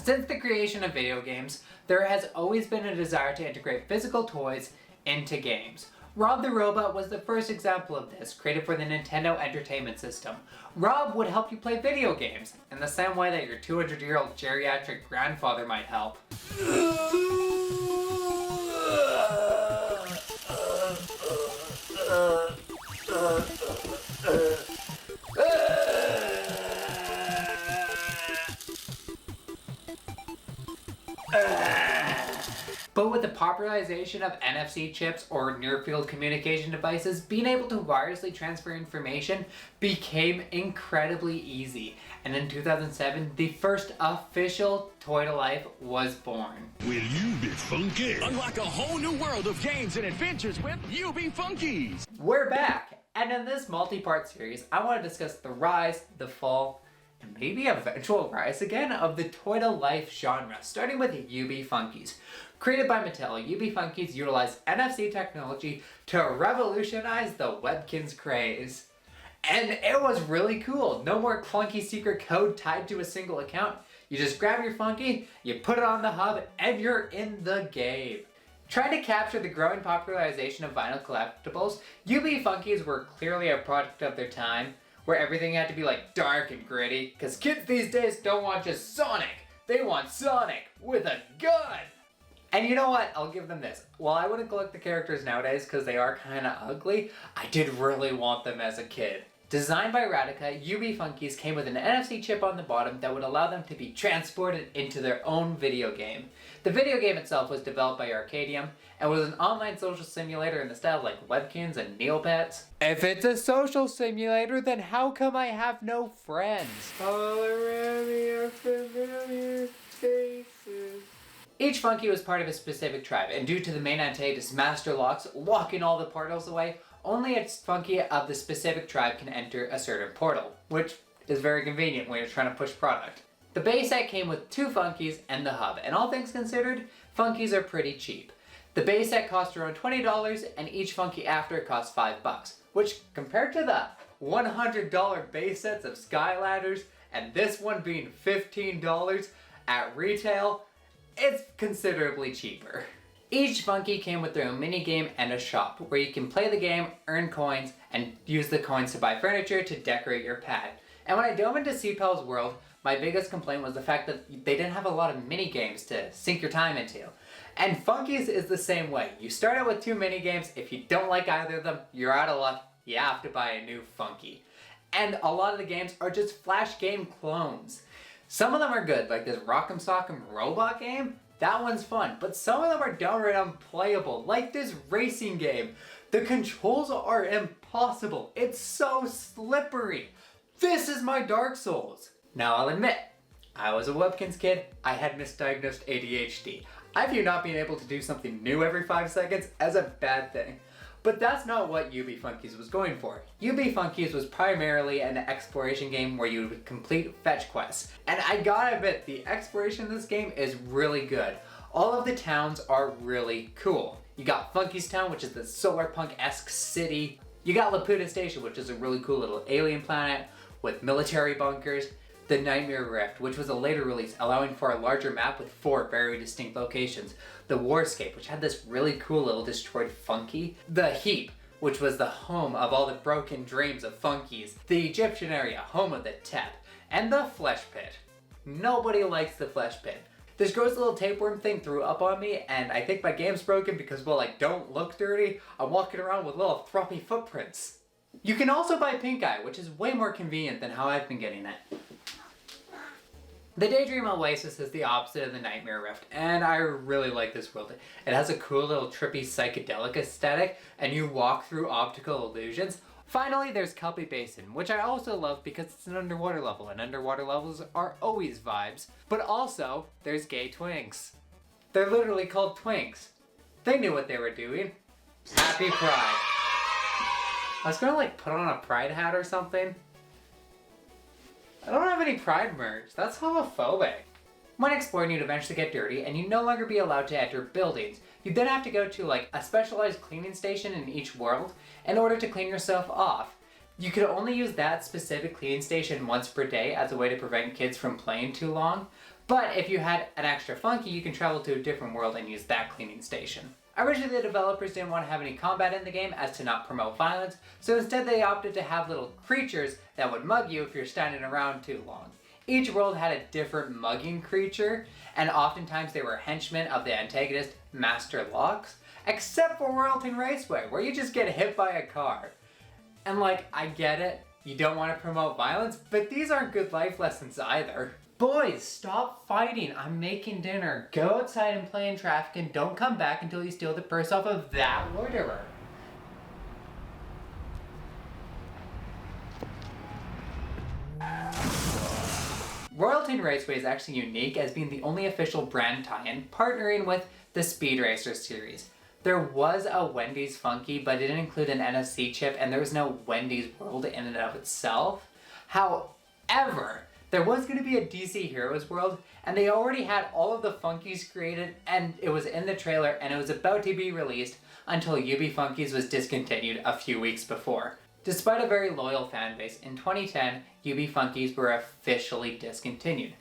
Since the creation of video games, there has always been a desire to integrate physical toys into games. Rob the Robot was the first example of this, created for the Nintendo Entertainment System. Rob would help you play video games, in the same way that your 200-year-old geriatric grandfather might help. But with the popularization of NFC chips or near-field communication devices, being able to wirelessly transfer information became incredibly easy. And in 2007, the first official Toy to Life was born. Will you be funky? Unlock a whole new world of games and adventures with UB Funkies! We're back! And in this multi-part series, I want to discuss the rise, the fall, and maybe eventual rise again of the Toy to Life genre, starting with UB Funkies. Created by Mattel, UB Funkies utilized NFC technology to revolutionize the Webkinz craze. And it was really cool. No more clunky secret code tied to a single account. You just grab your Funky, you put it on the hub, and you're in the game. Trying to capture the growing popularization of vinyl collectibles, UB Funkies were clearly a product of their time, where everything had to be like dark and gritty, because kids these days don't want just Sonic, they want Sonic with a gun! And you know what, I'll give them this. While I wouldn't collect the characters nowadays because they are kinda ugly, I did really want them as a kid. Designed by Radica, UB Funkies came with an NFC chip on the bottom that would allow them to be transported into their own video game. The video game itself was developed by Arcadium and was an online social simulator in the style like Webkinz and Neopets. If it's a social simulator, then how come I have no friends? All around me are familiar faces. Each Funky was part of a specific tribe, and due to the main antagonist's master locks locking all the portals away, only a Funky of the specific tribe can enter a certain portal, which is very convenient when you're trying to push product. The base set came with 2 Funkies and the hub, and all things considered, Funkies are pretty cheap. The base set cost around $20, and each Funky after costs $5, which compared to the $100 base sets of Skylanders, and this one being $15 at retail, it's considerably cheaper. Each Funky came with their own minigame and a shop, where you can play the game, earn coins, and use the coins to buy furniture to decorate your pad. And when I dove into CPAL's world, my biggest complaint was the fact that they didn't have a lot of minigames to sink your time into. And Funkies is the same way. You start out with 2 minigames, if you don't like either of them, you're out of luck, you have to buy a new Funky. And a lot of the games are just flash game clones. Some of them are good, like this Rock'em Sock'em Robot game. That one's fun, but some of them are downright unplayable, like this racing game. The controls are impossible. It's so slippery. This is my Dark Souls. Now I'll admit, I was a Webkinz kid. I had misdiagnosed ADHD. I view not being able to do something new every 5 seconds as a bad thing. But that's not what UB Funkies was going for. UB Funkies was primarily an exploration game where you would complete fetch quests. And I gotta admit, the exploration in this game is really good. All of the towns are really cool. You got Funky's Town, which is the solar punk-esque city. You got Laputa Station, which is a really cool little alien planet with military bunkers. The Nightmare Rift, which was a later release, allowing for a larger map with 4 very distinct locations. The Warscape, which had this really cool little destroyed Funky. The Heap, which was the home of all the broken dreams of Funkies. The Egyptian area, home of the Tep. And the Flesh Pit. Nobody likes the Flesh Pit. This gross little tapeworm thing threw up on me, and I think my game's broken because, well, I don't look dirty. I'm walking around with little floppy footprints. You can also buy Pink Eye, which is way more convenient than how I've been getting it. The Daydream Oasis is the opposite of the Nightmare Rift, and I really like this world. It has a cool little trippy psychedelic aesthetic, and you walk through optical illusions. Finally, there's Kelpie Basin, which I also love because it's an underwater level, and underwater levels are always vibes. But also, there's Gay Twinks. They're literally called Twinks. They knew what they were doing. Happy Pride. I was gonna put on a pride hat or something. I don't have any pride merch. That's homophobic. When exploring, you'd eventually get dirty and you'd no longer be allowed to enter buildings. You'd then have to go to a specialized cleaning station in each world in order to clean yourself off. You could only use that specific cleaning station once per day as a way to prevent kids from playing too long. But if you had an extra Funky, you can travel to a different world and use that cleaning station. Originally, the developers didn't want to have any combat in the game as to not promote violence, so instead they opted to have little creatures that would mug you if you're standing around too long. Each world had a different mugging creature, and oftentimes they were henchmen of the antagonist, Master Locks, except for Royalton Raceway, where you just get hit by a car. And like, I get it, you don't want to promote violence, but these aren't good life lessons either. Boys, stop fighting. I'm making dinner. Go outside and play in traffic and don't come back until you steal the purse off of that loiterer. Royalton Raceway is actually unique as being the only official brand tie-in partnering with the Speed Racer series. There was a Wendy's Funky, but it didn't include an NFC chip and there was no Wendy's World in and of itself. However, there was going to be a DC Heroes World, and they already had all of the Funkies created, and it was in the trailer, and it was about to be released until UB Funkies was discontinued a few weeks before. Despite a very loyal fan base, in 2010, UB Funkies were officially discontinued.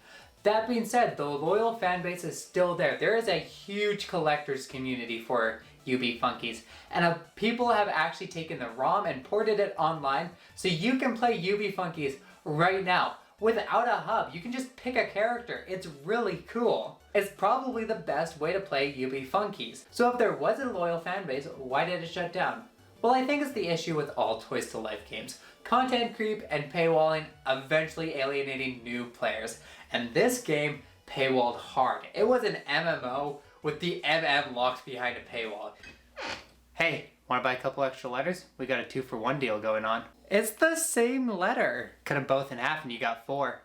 That being said, the loyal fan base is still there. There is a huge collector's community for UB Funkies, and people have actually taken the ROM and ported it online, so you can play UB Funkies right now. Without a hub, you can just pick a character. It's really cool. It's probably the best way to play UB Funkies. So if there was a loyal fan base, why did it shut down? Well, I think it's the issue with all Toys to Life games. Content creep and paywalling, eventually alienating new players. And this game paywalled hard. It was an MMO with the MM locked behind a paywall. Hey, wanna buy a couple extra letters? We got a 2-for-1 deal going on. It's the same letter. Cut them both in half and you got 4.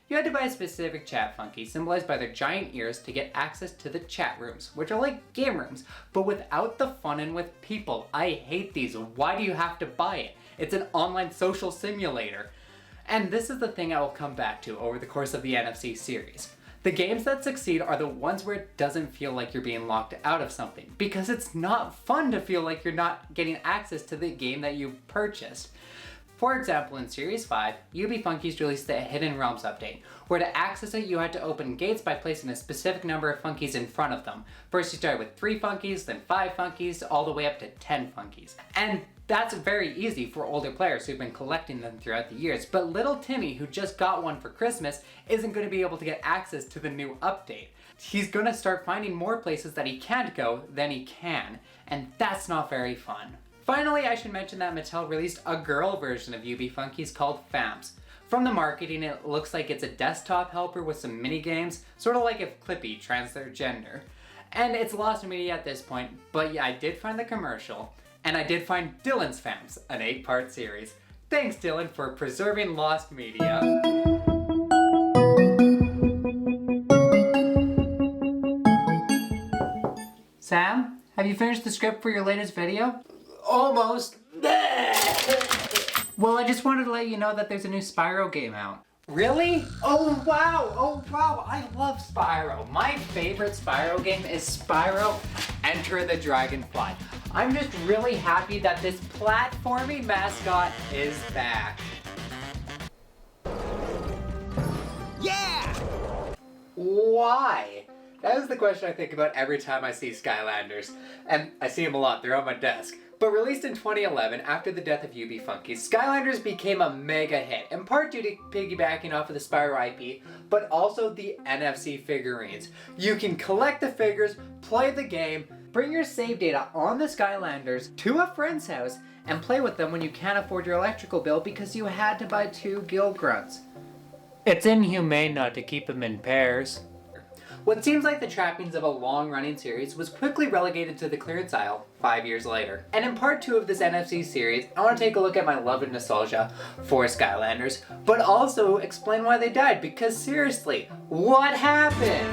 You had to buy a specific chat Funky, symbolized by their giant ears, to get access to the chat rooms, which are like game rooms, but without the fun and with people. I hate these. Why do you have to buy it? It's an online social simulator. And this is the thing I will come back to over the course of the NFC series. The games that succeed are the ones where it doesn't feel like you're being locked out of something, because it's not fun to feel like you're not getting access to the game that you purchased. For example, in Series 5, UB Funkies released the Hidden Realms update, where to access it you had to open gates by placing a specific number of Funkies in front of them. First you started with 3 Funkies, then 5 Funkies, all the way up to 10 Funkies. And that's very easy for older players who've been collecting them throughout the years, but little Timmy, who just got one for Christmas, isn't going to be able to get access to the new update. He's going to start finding more places that he can't go than he can, and that's not very fun. Finally, I should mention that Mattel released a girl version of UB Funkies called Famps. From the marketing, it looks like it's a desktop helper with some mini games, sort of like if Clippy trans their gender. And it's lost media at this point, but yeah, I did find the commercial. And I did find Dylan's Famps, an 8-part series. Thanks, Dylan, for preserving lost media. Sam, have you finished the script for your latest video? Almost. Well, I just wanted to let you know that there's a new Spyro game out. Really? Oh wow, I love Spyro. My favorite Spyro game is Spyro Enter the Dragonfly. I'm just really happy that this platforming mascot is back. Yeah! Why? That is the question I think about every time I see Skylanders. And I see them a lot, they're on my desk. But released in 2011, after the death of UB Funkies, Skylanders became a mega hit, in part due to piggybacking off of the Spyro IP, but also the NFC figurines. You can collect the figures, play the game, bring your save data on the Skylanders to a friend's house, and play with them when you can't afford your electrical bill because you had to buy 2 Guild Grunts. It's inhumane not to keep them in pairs. What seems like the trappings of a long-running series was quickly relegated to the clearance aisle 5 years later. And in part 2 of this NFC series, I want to take a look at my love and nostalgia for Skylanders, but also explain why they died, because seriously, what happened?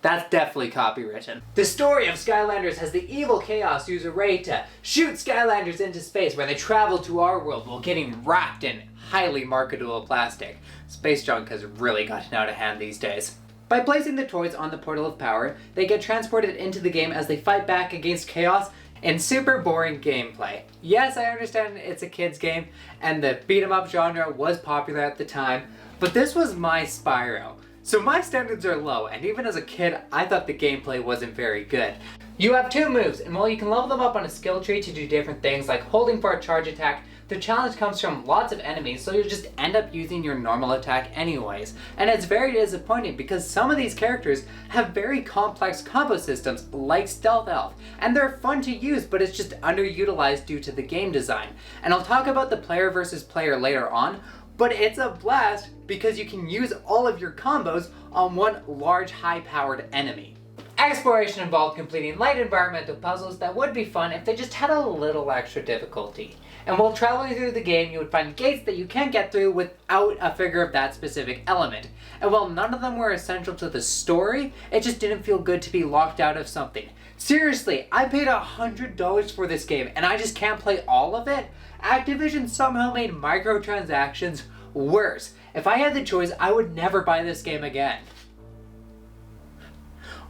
That's definitely copywritten. The story of Skylanders has the evil chaos user Rayta shoot Skylanders into space, where they travel to our world while getting wrapped in highly marketable plastic. Space junk has really gotten out of hand these days. By placing the toys on the Portal of Power, they get transported into the game as they fight back against chaos and super boring gameplay. Yes, I understand it's a kid's game, and the beat 'em up genre was popular at the time, but this was my Spyro. So my standards are low, and even as a kid, I thought the gameplay wasn't very good. You have 2 moves, and while you can level them up on a skill tree to do different things like holding for a charge attack, the challenge comes from lots of enemies, so you'll just end up using your normal attack anyways. And it's very disappointing because some of these characters have very complex combo systems like Stealth Elf, and they're fun to use, but it's just underutilized due to the game design. And I'll talk about the player versus player later on, but it's a blast because you can use all of your combos on one large high-powered enemy. Exploration involved completing light environmental puzzles that would be fun if they just had a little extra difficulty. And while traveling through the game, you would find gates that you can't get through without a figure of that specific element. And while none of them were essential to the story, it just didn't feel good to be locked out of something. Seriously, I paid $100 for this game and I just can't play all of it? Activision somehow made microtransactions worse. If I had the choice, I would never buy this game again.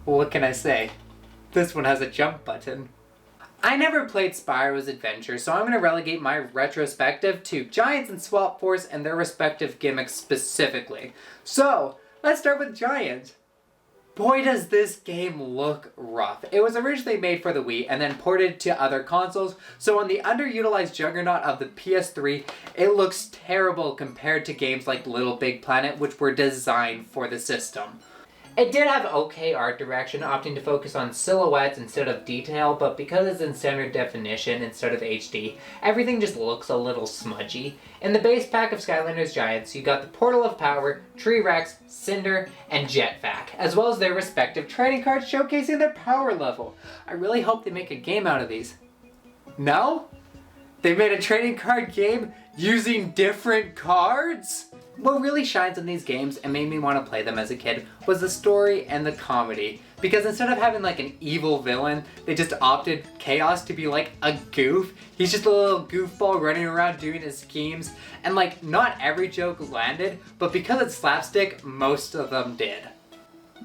What can I say? This one has a jump button. I never played Spyro's Adventure, so I'm going to relegate my retrospective to Giants and Swap Force and their respective gimmicks specifically. So, let's start with Giants. Boy does this game look rough. It was originally made for the Wii and then ported to other consoles, so on the underutilized juggernaut of the PS3, it looks terrible compared to games like Little Big Planet, which were designed for the system. It did have okay art direction, opting to focus on silhouettes instead of detail, but because it's in standard definition instead of HD, everything just looks a little smudgy. In the base pack of Skylanders Giants, you got the Portal of Power, Tree Rex, Cinder, and Jetpack, as well as their respective trading cards showcasing their power level. I really hope they make a game out of these. No? They made a trading card game using different cards? What really shines in these games and made me want to play them as a kid was the story and the comedy. Because instead of having like an evil villain, they just opted Chaos to be like a goof. He's just a little goofball running around doing his schemes. And like, not every joke landed, but because it's slapstick, most of them did.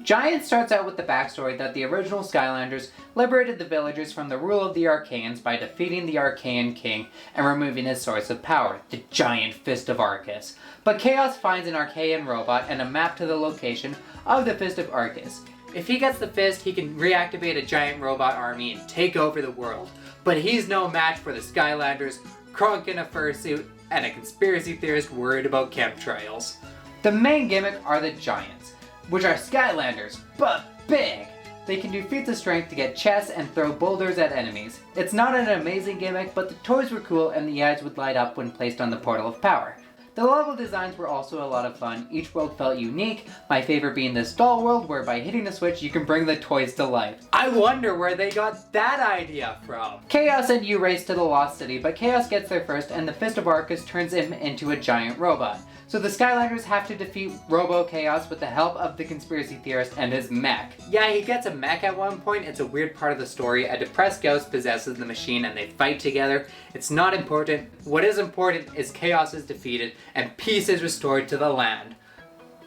Giant starts out with the backstory that the original Skylanders liberated the villagers from the rule of the Archaeans by defeating the Archaean king and removing his source of power, the giant Fist of Arcus. But Chaos finds an Archaean robot and a map to the location of the Fist of Arcus. If he gets the fist, he can reactivate a giant robot army and take over the world. But he's no match for the Skylanders, Kronk in a fursuit, and a conspiracy theorist worried about chemtrails. The main gimmick are the Giants, which are Skylanders, but big! They can do feats of strength to get chests and throw boulders at enemies. It's not an amazing gimmick, but the toys were cool and the eyes would light up when placed on the Portal of Power. The level designs were also a lot of fun. Each world felt unique, my favorite being this doll world where by hitting a switch you can bring the toys to life. I wonder where they got that idea from. Chaos and you race to the Lost City, but Chaos gets there first and the Fist of Arcus turns him into a giant robot. So the Skylanders have to defeat Robo-Chaos with the help of the conspiracy theorist and his mech. Yeah, he gets a mech at one point. It's a weird part of the story. A depressed ghost possesses the machine and they fight together. It's not important. What is important is Chaos is defeated and peace is restored to the land.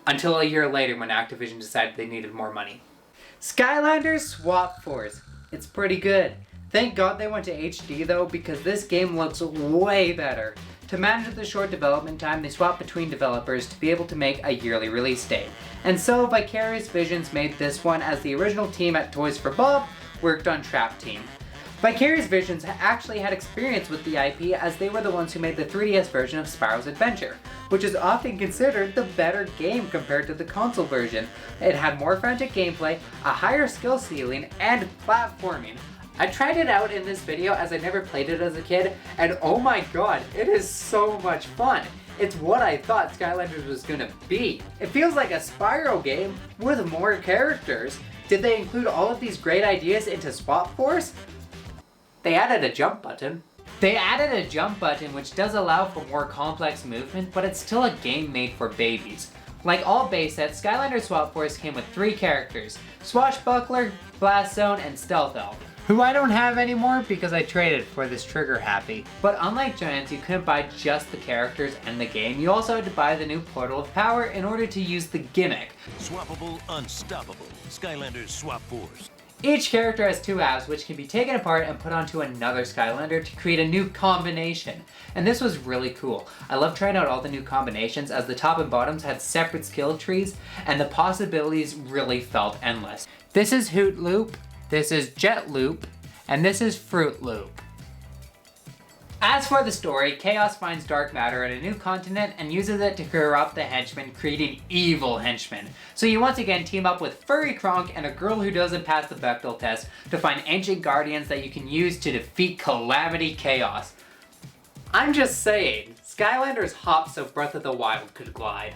Until a year later when Activision decided they needed more money. Skylanders Swap Force. It's pretty good. Thank God they went to HD though, because this game looks way better. To manage the short development time, they swapped between developers to be able to make a yearly release date. And so Vicarious Visions made this one as the original team at Toys for Bob worked on Trap Team. Vicarious Visions actually had experience with the IP as they were the ones who made the 3DS version of Spyro's Adventure, which is often considered the better game compared to the console version. It had more frantic gameplay, a higher skill ceiling, and platforming. I tried it out in this video as I never played it as a kid, and oh my god, it is so much fun. It's what I thought Skylanders was gonna be. It feels like a Spyro game with more characters. Did they include all of these great ideas into Swap Force? They added a jump button. Which does allow for more complex movement, but it's still a game made for babies. Like all base sets, Skylanders Swap Force came with 3 characters, Swashbuckler, Blast Zone, and Stealth Elf, who I don't have anymore because I traded for this Trigger Happy. But unlike Giants, you couldn't buy just the characters and the game, you also had to buy the new Portal of Power in order to use the gimmick. Swappable, unstoppable. Skylanders Swap Force. Each character has two halves which can be taken apart and put onto another Skylander to create a new combination. And this was really cool. I love trying out all the new combinations as the top and bottoms had separate skill trees and the possibilities really felt endless. This is Hoot Loop, this is Jet Loop, and this is Fruit Loop. As for the story, Chaos finds dark matter on a new continent and uses it to corrupt the henchmen, creating evil henchmen. So you once again team up with Furry Kronk and a girl who doesn't pass the Bechdel test to find ancient guardians that you can use to defeat Calamity Chaos. I'm just saying, Skylanders hop so Breath of the Wild could glide.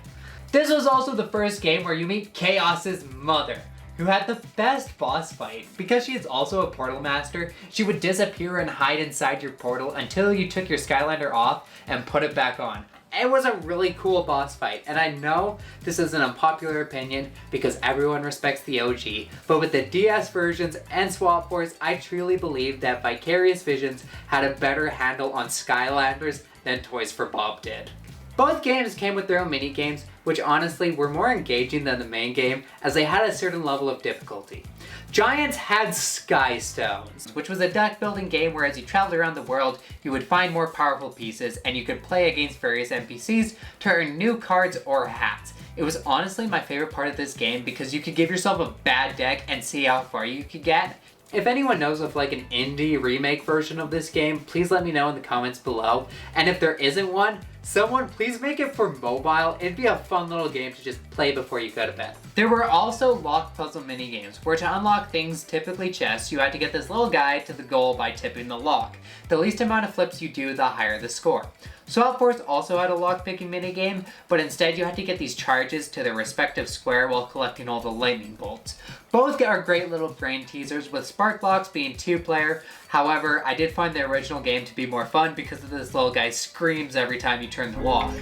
This was also the first game where you meet Chaos's mother, who had the best boss fight. Because she is also a portal master, she would disappear and hide inside your portal until you took your Skylander off and put it back on. It was a really cool boss fight, and I know this is an unpopular opinion because everyone respects the OG, but with the DS versions and Swap Force, I truly believe that Vicarious Visions had a better handle on Skylanders than Toys for Bob did. Both games came with their own mini-games, which honestly were more engaging than the main game as they had a certain level of difficulty. Giants had Sky Stones, which was a deck building game where as you traveled around the world, you would find more powerful pieces and you could play against various NPCs to earn new cards or hats. It was honestly my favorite part of this game because you could give yourself a bad deck and see how far you could get. If anyone knows of like an indie remake version of this game, please let me know in the comments below. And if there isn't one, someone please make it for mobile. It'd be a fun little game to just play before you go to bed. There were also lock puzzle mini games where to unlock things, typically chests, you had to get this little guy to the goal by tipping the lock. The least amount of flips you do, the higher the score. Swap Force also had a lock-picking minigame, but instead you had to get these charges to their respective square while collecting all the lightning bolts. Both are great little brain teasers, with Spark Blocks being 2-player. However, I did find the original game to be more fun because of this little guy screams every time you turn the lock.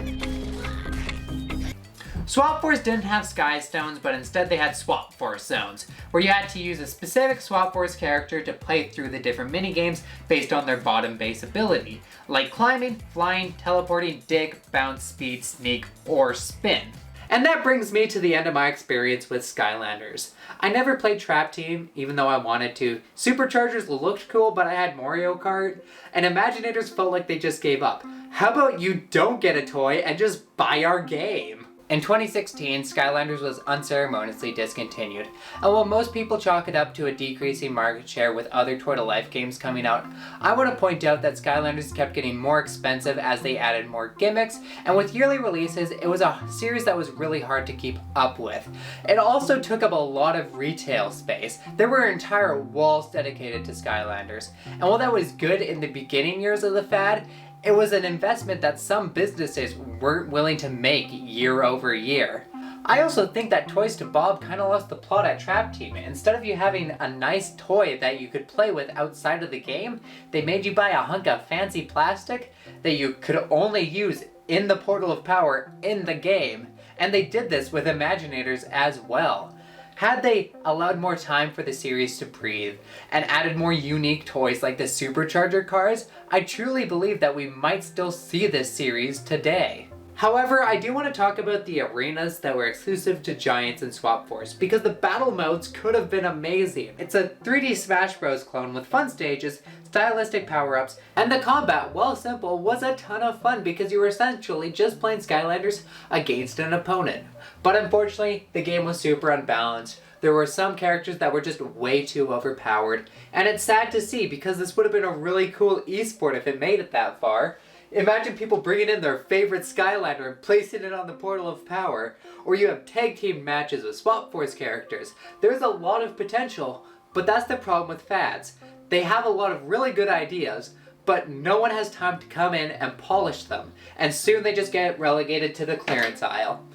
Swap Force didn't have Sky Stones, but instead they had Swap Force Zones, where you had to use a specific Swap Force character to play through the different minigames based on their bottom base ability, like climbing, flying, teleporting, dig, bounce, speed, sneak, or spin. And that brings me to the end of my experience with Skylanders. I never played Trap Team, even though I wanted to. Superchargers looked cool, but I had Mario Kart, and Imaginators felt like they just gave up. How about you don't get a toy and just buy our game? In 2016, Skylanders was unceremoniously discontinued, and while most people chalk it up to a decreasing market share with other Toy to Life games coming out, I want to point out that Skylanders kept getting more expensive as they added more gimmicks, and with yearly releases, it was a series that was really hard to keep up with. It also took up a lot of retail space. There were entire walls dedicated to Skylanders, and while that was good in the beginning years of the fad, it was an investment that some businesses weren't willing to make year over year. I also think that Toys to Bob kind of lost the plot at Trap Team. Instead of you having a nice toy that you could play with outside of the game, they made you buy a hunk of fancy plastic that you could only use in the Portal of Power in the game. And they did this with Imaginators as well. Had they allowed more time for the series to breathe and added more unique toys like the Supercharger cars, I truly believe that we might still see this series today. However, I do want to talk about the arenas that were exclusive to Giants and Swap Force because the battle modes could have been amazing. It's a 3D Smash Bros clone with fun stages, stylistic power-ups, and the combat, while simple, was a ton of fun because you were essentially just playing Skylanders against an opponent. But unfortunately, the game was super unbalanced. There were some characters that were just way too overpowered, and it's sad to see because this would have been a really cool esport if it made it that far. Imagine people bringing in their favorite Skylander and placing it on the Portal of Power, or you have tag team matches with Swap Force characters. There's a lot of potential, but that's the problem with fads. They have a lot of really good ideas, but no one has time to come in and polish them, and soon they just get relegated to the clearance aisle.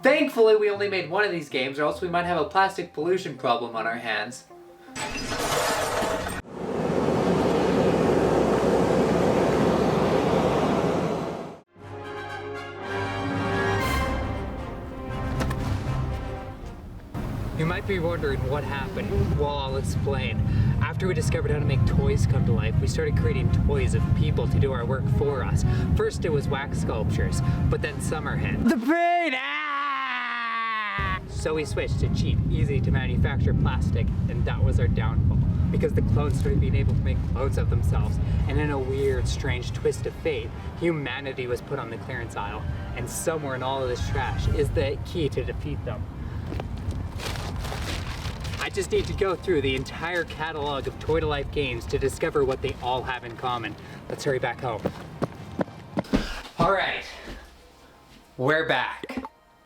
Thankfully, we only made one of these games, or else we might have a plastic pollution problem on our hands. You might be wondering what happened. Well, I'll explain. After we discovered how to make toys come to life, we started creating toys of people to do our work for us. First it was wax sculptures, but then summer hit. The pain! So we switched to cheap, easy to manufacture plastic, and that was our downfall. Because the clones started being able to make clones of themselves, and in a weird, strange twist of fate, humanity was put on the clearance aisle, and somewhere in all of this trash is the key to defeat them. I just need to go through the entire catalog of Toy to Life games to discover what they all have in common. Let's hurry back home. Alright, we're back.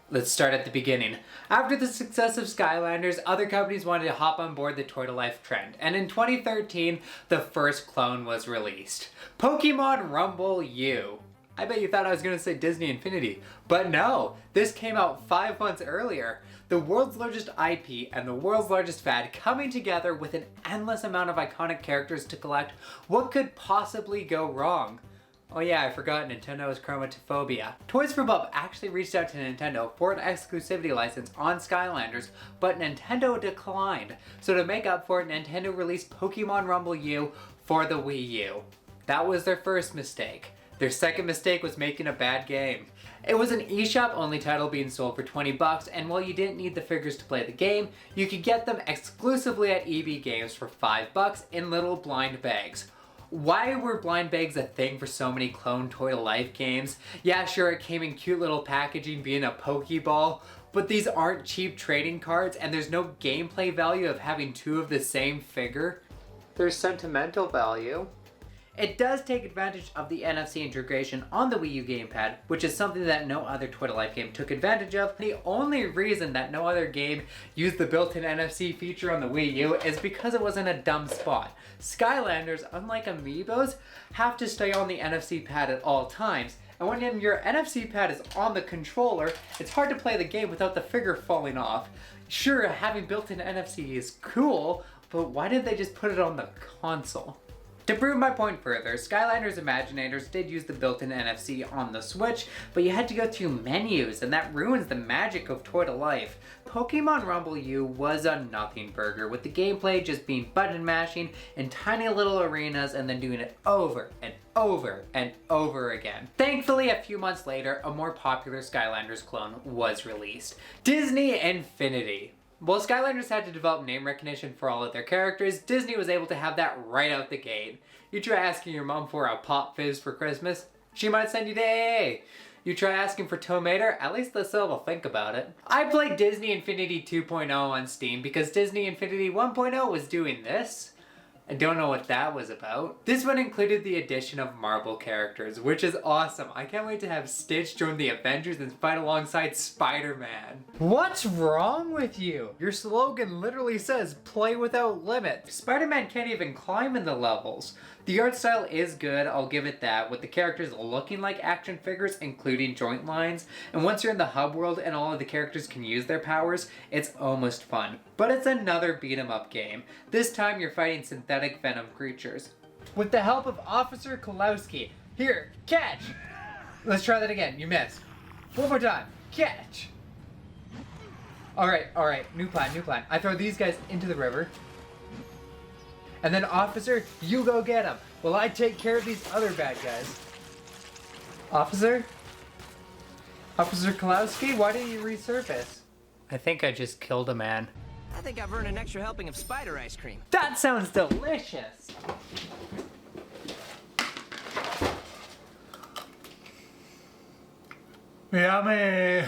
Let's start at the beginning. After the success of Skylanders, other companies wanted to hop on board the Toy to Life trend, and in 2013, the first clone was released. Pokemon Rumble U. I bet you thought I was going to say Disney Infinity, but no, this came out 5 months earlier. The world's largest IP and the world's largest fad coming together with an endless amount of iconic characters to collect. What could possibly go wrong? Oh yeah, I forgot Nintendo's chromatophobia. Toys for Bob actually reached out to Nintendo for an exclusivity license on Skylanders, but Nintendo declined. So to make up for it, Nintendo released Pokemon Rumble U for the Wii U. That was their first mistake. Their second mistake was making a bad game. It was an eShop only title being sold for $20, and while you didn't need the figures to play the game, you could get them exclusively at EB Games for $5 in little blind bags. Why were blind bags a thing for so many clone Toy to Life games? Yeah, sure, it came in cute little packaging being a Pokeball, but these aren't cheap trading cards and there's no gameplay value of having two of the same figure. There's sentimental value. It does take advantage of the NFC integration on the Wii U gamepad, which is something that no other Toy to Life game took advantage of. The only reason that no other game used the built-in NFC feature on the Wii U is because it was in a dumb spot. Skylanders, unlike Amiibos, have to stay on the NFC pad at all times, and when your NFC pad is on the controller, it's hard to play the game without the figure falling off. Sure, having built-in NFC is cool, but why did they just put it on the console? To prove my point further, Skylanders Imaginators did use the built-in NFC on the Switch, but you had to go through menus, and that ruins the magic of Toy to Life. Pokemon Rumble U was a nothing burger, with the gameplay just being button mashing in tiny little arenas and then doing it over and over and over again. Thankfully, a few months later, a more popular Skylanders clone was released. Disney Infinity. While Skylanders had to develop name recognition for all of their characters, Disney was able to have that right out the gate. You try asking your mom for a Pop Fizz for Christmas, she might send you to AA. You try asking for Tomater, at least they'll still think about it. I played Disney Infinity 2.0 on Steam because Disney Infinity 1.0 was doing this. I don't know what that was about. This one included the addition of Marvel characters, which is awesome. I can't wait to have Stitch join the Avengers and fight alongside Spider-Man. What's wrong with you? Your slogan literally says, play without limits. Spider-Man can't even climb in the levels. The art style is good, I'll give it that, with the characters looking like action figures, including joint lines. And once you're in the hub world and all of the characters can use their powers, it's almost fun. But it's another beat 'em up game. This time you're fighting synthetic venom creatures. With the help of Officer Kolowski. Here, catch! Let's try that again, you missed. One more time, catch! Alright, new plan. I throw these guys into the river. And then Officer, you go get them, while I take care of these other bad guys. Officer? Officer Kolowski, why didn't you resurface? I think I just killed a man. I think I've earned an extra helping of spider ice cream. That sounds delicious! Yummy!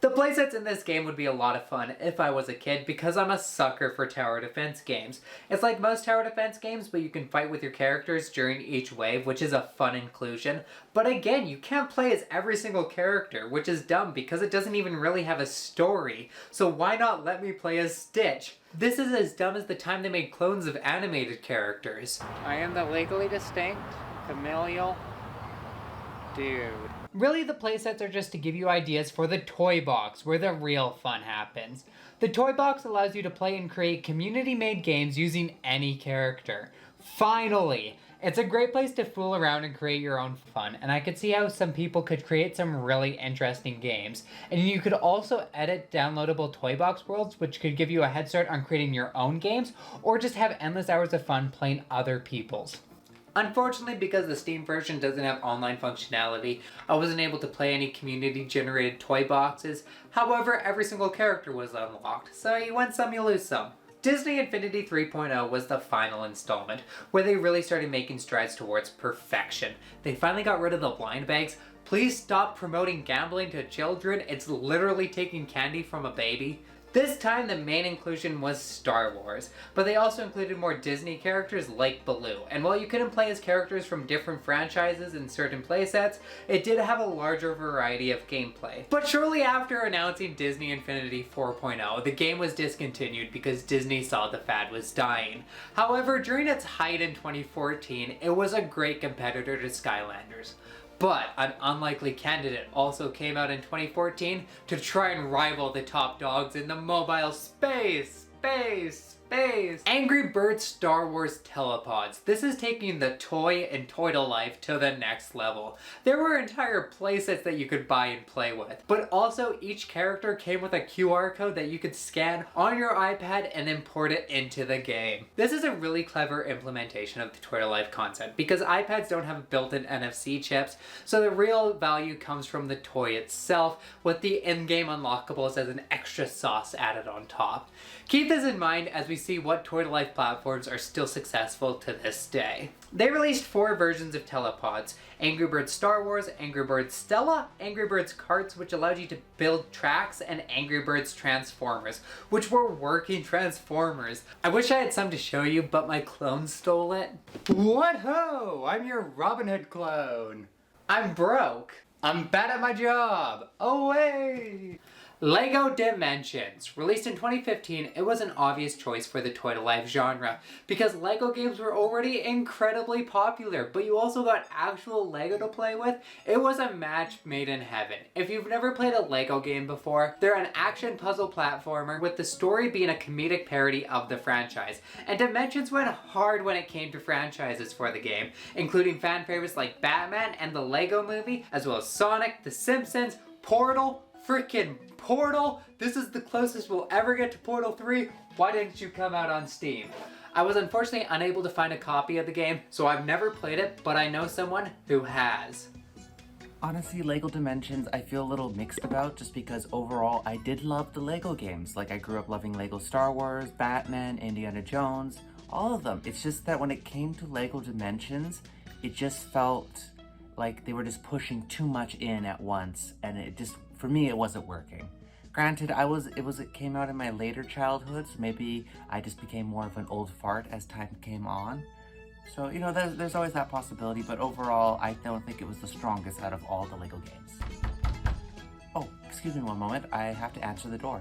The playsets in this game would be a lot of fun if I was a kid because I'm a sucker for tower defense games. It's like most tower defense games, but you can fight with your characters during each wave, which is a fun inclusion. But again, you can't play as every single character, which is dumb because it doesn't even really have a story. So why not let me play as Stitch? This is as dumb as the time they made clones of animated characters. I am the legally distinct, familial dude. Really, the playsets are just to give you ideas for the toy box, where the real fun happens. The toy box allows you to play and create community-made games using any character. Finally! It's a great place to fool around and create your own fun, and I could see how some people could create some really interesting games. And you could also edit downloadable toy box worlds, which could give you a head start on creating your own games, or just have endless hours of fun playing other people's. Unfortunately, because the Steam version doesn't have online functionality, I wasn't able to play any community-generated toy boxes. However, every single character was unlocked, so you win some, you lose some. Disney Infinity 3.0 was the final installment, where they really started making strides towards perfection. They finally got rid of the blind bags. Please stop promoting gambling to children. It's literally taking candy from a baby. This time the main inclusion was Star Wars, but they also included more Disney characters like Baloo, and while you couldn't play as characters from different franchises in certain playsets, it did have a larger variety of gameplay. But shortly after announcing Disney Infinity 4.0, the game was discontinued because Disney saw the fad was dying. However, during its height in 2014, it was a great competitor to Skylanders. But an unlikely candidate also came out in 2014 to try and rival the top dogs in the mobile space. Angry Birds Star Wars Telepods. This is taking the toy and toy-to-life to the next level. There were entire playsets that you could buy and play with, but also each character came with a QR code that you could scan on your iPad and import it into the game. This is a really clever implementation of the toy-to-life concept because iPads don't have built-in NFC chips, so the real value comes from the toy itself with the in-game unlockables as an extra sauce added on top. Keep this in mind as we see what toy-to-life platforms are still successful to this day. They released 4 versions of Telepods: Angry Birds Star Wars, Angry Birds Stella, Angry Birds Karts, which allowed you to build tracks, and Angry Birds Transformers, which were working Transformers. I wish I had some to show you, but my clone stole it. What ho! I'm your Robin Hood clone. I'm broke. I'm bad at my job. Away! LEGO Dimensions. Released in 2015, it was an obvious choice for the toy-to-life genre because LEGO games were already incredibly popular, but you also got actual LEGO to play with. It was a match made in heaven. If you've never played a LEGO game before, they're an action puzzle platformer with the story being a comedic parody of the franchise. And Dimensions went hard when it came to franchises for the game, including fan favorites like Batman and the LEGO Movie, as well as Sonic, The Simpsons, Portal, freaking Portal! This is the closest we'll ever get to Portal 3. Why didn't you come out on Steam? I was unfortunately unable to find a copy of the game, so I've never played it, but I know someone who has. Honestly, LEGO Dimensions I feel a little mixed about just because overall I did love the LEGO games. Like I grew up loving LEGO Star Wars, Batman, Indiana Jones, all of them. It's just that when it came to LEGO Dimensions, it just felt like they were just pushing too much in at once, and it just, for me, it wasn't working. Granted, it came out in my later childhood, so maybe I just became more of an old fart as time came on. So, you know, there's always that possibility, but overall, I don't think it was the strongest out of all the LEGO games. Oh, excuse me one moment, I have to answer the door.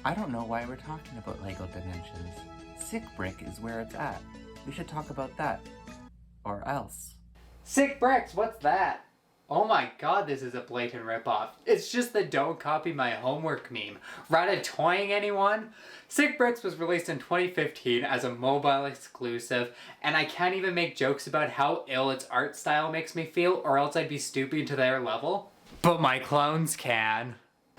I don't know why we're talking about LEGO Dimensions. Sick Brick is where it's at. We should talk about that. Or else. Sick Bricks, what's that? Oh my god, this is a blatant ripoff. It's just the don't copy my homework meme. Ratatouilleing anyone? Sick Bricks was released in 2015 as a mobile exclusive, and I can't even make jokes about how ill its art style makes me feel, or else I'd be stooping to their level. But my clones can.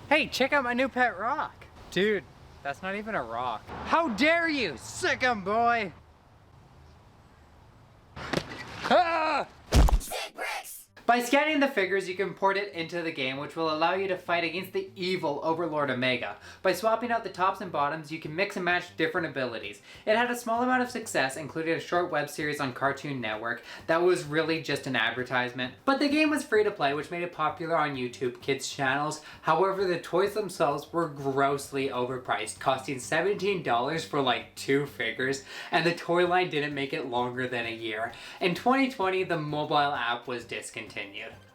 Hey, check out my new pet rock. Dude, that's not even a rock. How dare you, sick 'em boy! Ah! By scanning the figures, you can port it into the game, which will allow you to fight against the evil Overlord Omega. By swapping out the tops and bottoms, you can mix and match different abilities. It had a small amount of success, including a short web series on Cartoon Network that was really just an advertisement. But the game was free to play, which made it popular on YouTube Kids channels. However, the toys themselves were grossly overpriced, costing $17 for like 2 figures, and the toy line didn't make it longer than a year. In 2020, the mobile app was discontinued.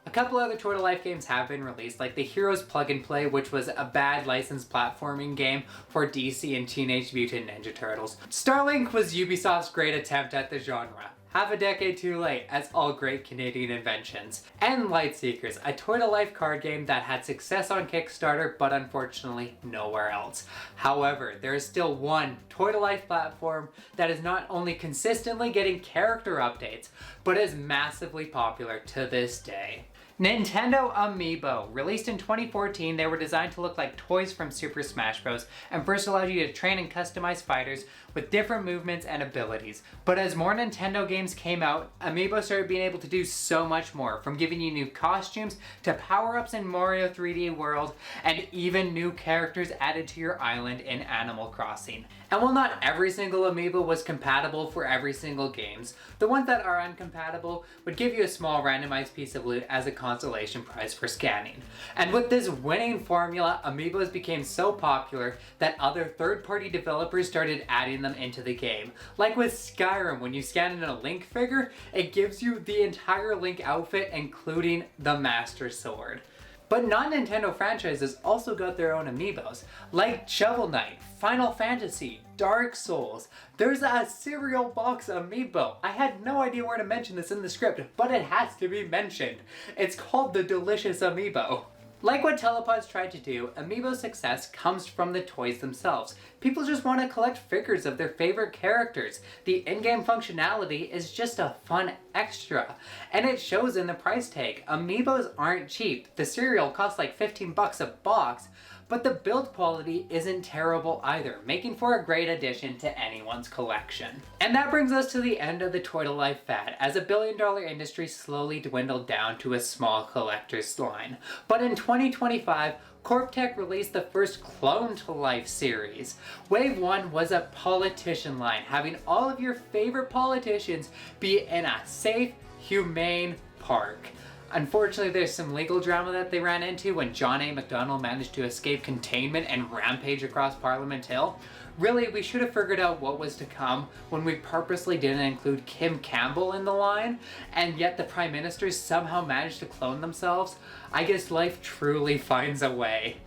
A couple other toy-to-life games have been released, like the Heroes Plug and Play, which was a bad licensed platforming game for DC and Teenage Mutant Ninja Turtles. Starlink was Ubisoft's great attempt at the genre. Half a decade too late, as all great Canadian inventions. And Lightseekers, a toy-to-life card game that had success on Kickstarter, but unfortunately nowhere else. However, there is still one toy-to-life platform that is not only consistently getting character updates, but is massively popular to this day. Nintendo Amiibo. Released in 2014, they were designed to look like toys from Super Smash Bros. And first allowed you to train and customize fighters with different movements and abilities. But as more Nintendo games came out, Amiibo started being able to do so much more, from giving you new costumes to power-ups in Mario 3D World, and even new characters added to your island in Animal Crossing. And while not every single Amiibo was compatible for every single games, the ones that are uncompatible would give you a small randomized piece of loot as a consolation prize for scanning. And with this winning formula, Amiibos became so popular that other third-party developers started adding them into the game. Like with Skyrim, when you scan in a Link figure, it gives you the entire Link outfit, including the Master Sword. But non-Nintendo franchises also got their own Amiibos, like Shovel Knight, Final Fantasy, Dark Souls. There's a cereal box Amiibo. I had no idea where to mention this in the script, but it has to be mentioned. It's called the Delicious Amiibo. Like what Telepods tried to do, Amiibo's success comes from the toys themselves. People just want to collect figures of their favorite characters. The in-game functionality is just a fun extra, and it shows in the price tag. Amiibos aren't cheap. The cereal costs like 15 bucks a box, but the build quality isn't terrible either, making for a great addition to anyone's collection. And that brings us to the end of the Toy to Life fad, as a billion-dollar industry slowly dwindled down to a small collector's line. But in 2025, Corptech released the first Clone to Life series. Wave 1 was a politician line, having all of your favorite politicians be in a safe, humane park. Unfortunately, there's some legal drama that they ran into when John A. McDonnell managed to escape containment and rampage across Parliament Hill. Really, we should have figured out what was to come when we purposely didn't include Kim Campbell in the line, and yet the Prime Ministers somehow managed to clone themselves. I guess life truly finds a way.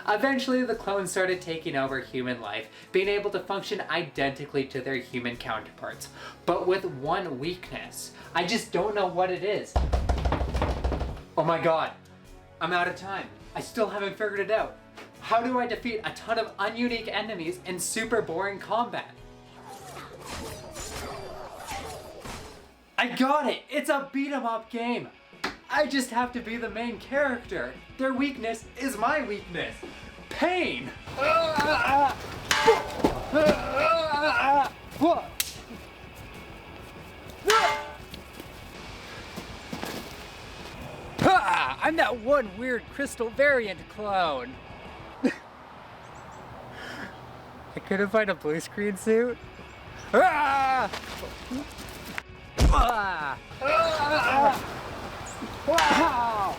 Eventually, the clones started taking over human life, being able to function identically to their human counterparts, but with one weakness. I just don't know what it is. Oh my god, I'm out of time. I still haven't figured it out. How do I defeat a ton of ununique enemies in super boring combat? I got it! It's a beat-em-up game! I just have to be the main character. Their weakness is my weakness. Pain! I'm that one weird crystal variant clone. I couldn't find a blue screen suit. Ah! Ah! Ah! Wow!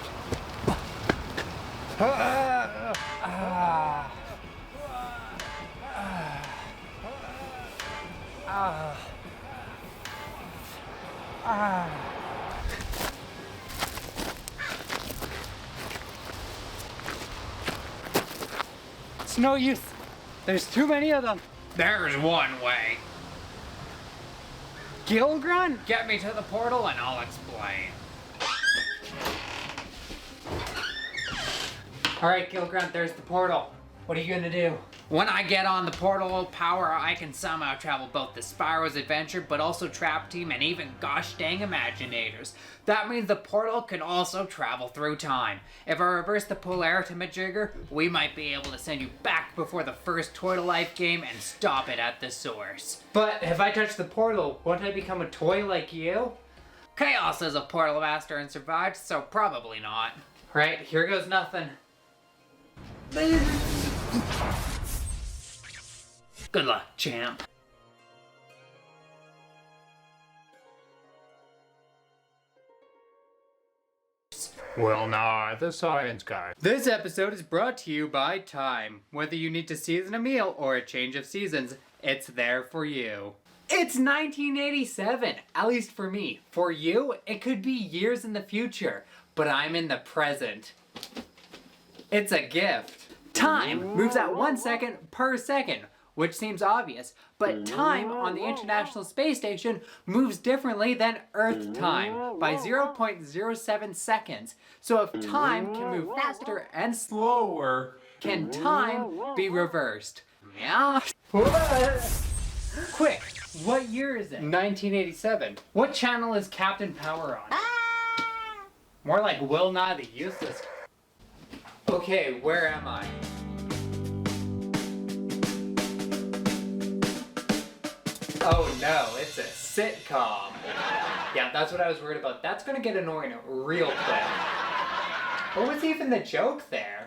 It's no use. There's too many of them. There's one way. Gilgrunt? Get me to the portal and I'll explain. Alright, Gilgrunt, there's the portal. What are you gonna do? When I get on the portal power, I can somehow travel both the Spyro's Adventure, but also Trap Team and even gosh dang Imaginators. That means the portal can also travel through time. If I reverse the polarity majigger, we might be able to send you back before the first Toy to Life game and stop it at the source. But if I touch the portal, won't I become a toy like you? Chaos is a portal master and survived, so probably not. Right, here goes nothing. Good luck, champ. Well, nah, the science guy. This episode is brought to you by Time. Whether you need to season a meal or a change of seasons, it's there for you. It's 1987, at least for me. For you, it could be years in the future, but I'm in the present. It's a gift. Time moves at 1 second per second, which seems obvious, but time on the International Space Station moves differently than Earth time by 0.07 seconds. So if time can move faster and slower, can time be reversed? Yeah. Quick, what year is it? 1987. What channel is Captain Power on? More like Will Nye the Useless. Okay, where am I? Oh no, it's a sitcom. Yeah, that's what I was worried about. That's gonna get annoying real quick. What was even the joke there?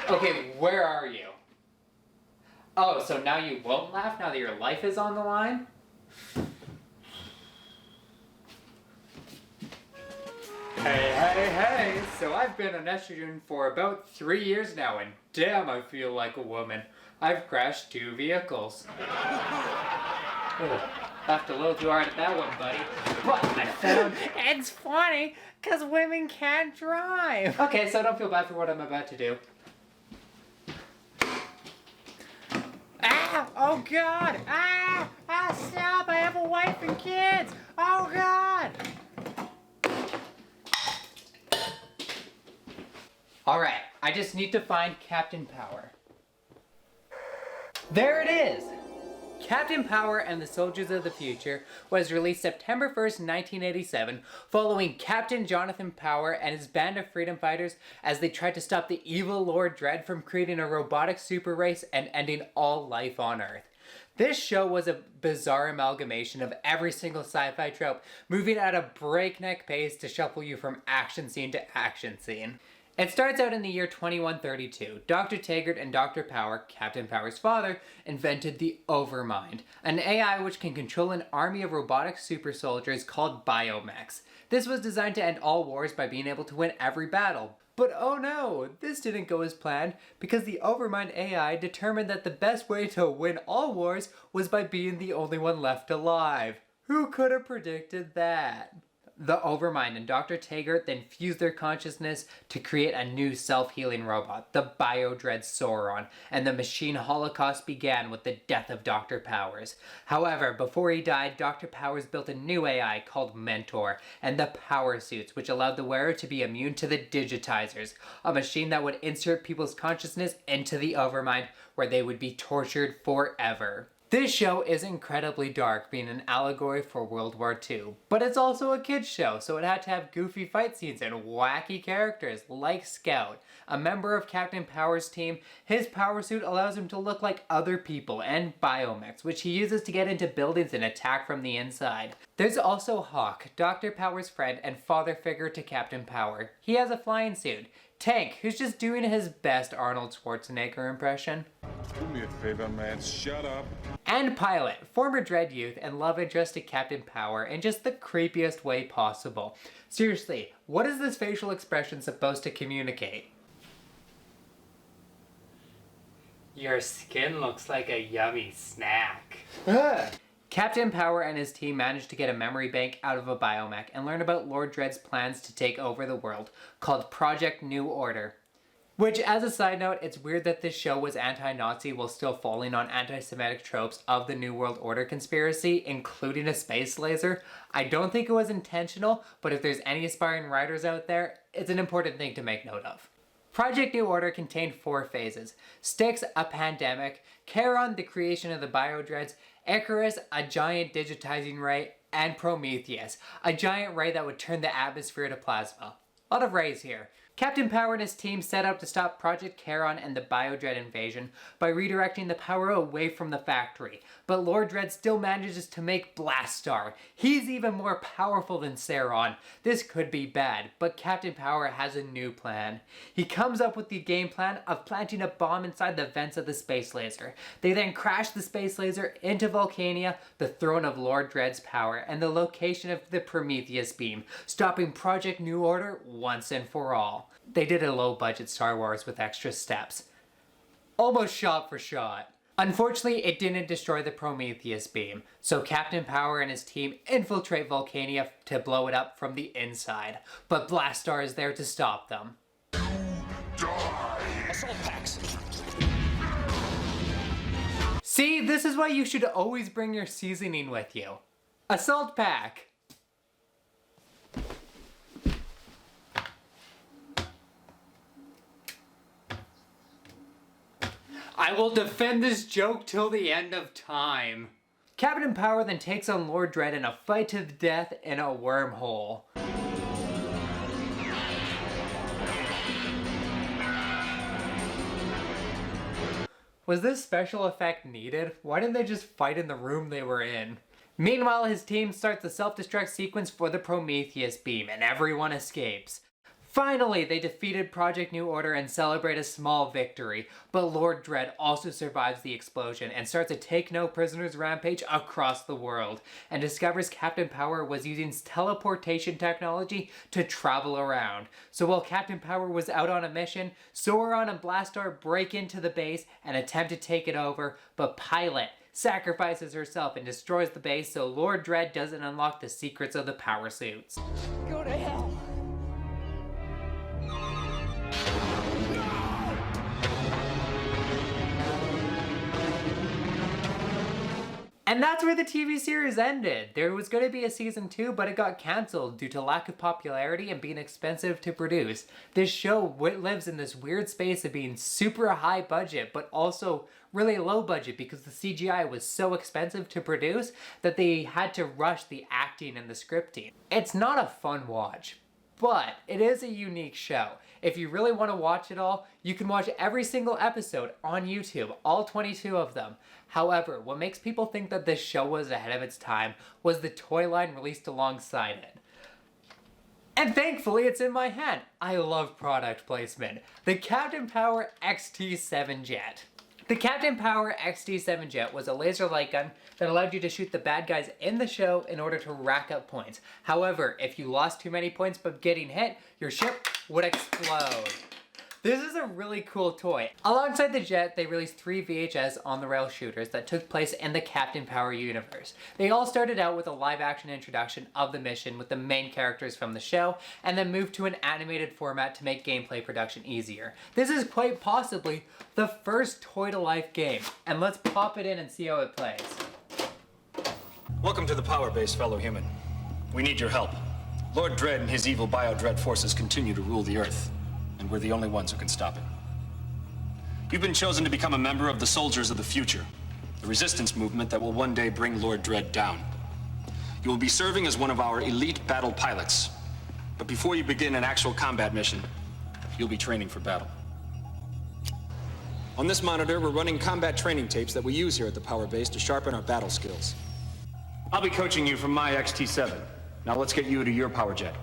Okay, where are you? Oh, so now you won't laugh now that your life is on the line? Hey, so I've been on estrogen for about 3 years now, and damn, I feel like a woman. I've crashed 2 vehicles. Laughed a little too hard at that one, buddy. But I found it. It's funny, because women can't drive. Okay, so don't feel bad for what I'm about to do. Ah! Oh God! Ah! Ah! Stop! I have a wife and kids! Oh God! Alright, I just need to find Captain Power. There it is! Captain Power and the Soldiers of the Future was released September 1st, 1987, following Captain Jonathan Power and his band of freedom fighters as they tried to stop the evil Lord Dredd from creating a robotic super race and ending all life on Earth. This show was a bizarre amalgamation of every single sci-fi trope, moving at a breakneck pace to shuffle you from action scene to action scene. It starts out in the year 2132. Dr. Taggart and Dr. Power, Captain Power's father, invented the Overmind, an AI which can control an army of robotic super soldiers called biomechs. This was designed to end all wars by being able to win every battle. But oh no, this didn't go as planned because the Overmind AI determined that the best way to win all wars was by being the only one left alive. Who could have predicted that? The Overmind and Dr. Taggart then fused their consciousness to create a new self-healing robot, the Bio-Dread Sauron, and the machine holocaust began with the death of Dr. Powers. However, before he died, Dr. Powers built a new AI called Mentor, and the Power Suits, which allowed the wearer to be immune to the Digitizers, a machine that would insert people's consciousness into the Overmind, where they would be tortured forever. This show is incredibly dark, being an allegory for World War II, but it's also a kids show, so it had to have goofy fight scenes and wacky characters like Scout. A member of Captain Power's team, his power suit allows him to look like other people and biomechs, which he uses to get into buildings and attack from the inside. There's also Hawk, Dr. Power's friend and father figure to Captain Power. He has a flying suit. Tank, who's just doing his best Arnold Schwarzenegger impression. Do me a favor, man. Shut up. And Pilot, former Dread youth and love interest to Captain Power in just the creepiest way possible. Seriously, what is this facial expression supposed to communicate? Your skin looks like a yummy snack. Captain Power and his team managed to get a memory bank out of a biomech and learn about Lord Dredd's plans to take over the world, called Project New Order. Which, as a side note, it's weird that this show was anti-Nazi while still falling on anti-Semitic tropes of the New World Order conspiracy, including a space laser. I don't think it was intentional, but if there's any aspiring writers out there, it's an important thing to make note of. Project New Order contained 4 phases. Styx, a pandemic, Charon, the creation of the Bio-Dreads, Icarus, a giant digitizing ray, and Prometheus, a giant ray that would turn the atmosphere to plasma. A lot of rays here. Captain Power and his team set out to stop Project Charon and the Bio-Dread invasion by redirecting the power away from the factory. But Lord Dredd still manages to make Blastar. He's even more powerful than Sauron. This could be bad, but Captain Power has a new plan. He comes up with the game plan of planting a bomb inside the vents of the space laser. They then crash the space laser into Vulcania, the throne of Lord Dredd's power, and the location of the Prometheus beam, stopping Project New Order once and for all. They did a low-budget Star Wars with extra steps. Almost shot for shot. Unfortunately, it didn't destroy the Prometheus beam, so Captain Power and his team infiltrate Vulcania to blow it up from the inside. But Blastar is there to stop them. Assault packs. See, this is why you should always bring your seasoning with you. Assault pack. I will defend this joke till the end of time. Captain Power then takes on Lord Dredd in a fight to the death in a wormhole. Was this special effect needed? Why didn't they just fight in the room they were in? Meanwhile, his team starts the self-destruct sequence for the Prometheus beam, and everyone escapes. Finally, they defeated Project New Order and celebrate a small victory, but Lord Dredd also survives the explosion and starts a take-no-prisoners rampage across the world, and discovers Captain Power was using teleportation technology to travel around. So while Captain Power was out on a mission, Sauron and Blastar break into the base and attempt to take it over, but Pilot sacrifices herself and destroys the base so Lord Dredd doesn't unlock the secrets of the power suits. Go to hell. And that's where the TV series ended. There was going to be a season 2, but it got cancelled due to lack of popularity and being expensive to produce. This show lives in this weird space of being super high budget, but also really low budget because the CGI was so expensive to produce that they had to rush the acting and the scripting. It's not a fun watch, but it is a unique show. If you really want to watch it all, you can watch every single episode on YouTube, all 22 of them. However, what makes people think that this show was ahead of its time was the toy line released alongside it. And thankfully it's in my hand. I love product placement. The Captain Power XT7 Jet. The Captain Power XT7 Jet was a laser light gun that allowed you to shoot the bad guys in the show in order to rack up points. However, if you lost too many points but getting hit, your ship would explode. This is a really cool toy. Alongside the jet, they released 3 VHS on-the-rail shooters that took place in the Captain Power universe. They all started out with a live-action introduction of the mission with the main characters from the show, and then moved to an animated format to make gameplay production easier. This is quite possibly the first toy-to-life game, and let's pop it in and see how it plays. Welcome to the power base, fellow human. We need your help. Lord Dredd and his evil bio-dread forces continue to rule the Earth, and we're the only ones who can stop it. You've been chosen to become a member of the Soldiers of the Future, the resistance movement that will one day bring Lord Dredd down. You will be serving as one of our elite battle pilots. But before you begin an actual combat mission, you'll be training for battle. On this monitor, we're running combat training tapes that we use here at the power base to sharpen our battle skills. I'll be coaching you from my XT7. Now let's get you to your power jet.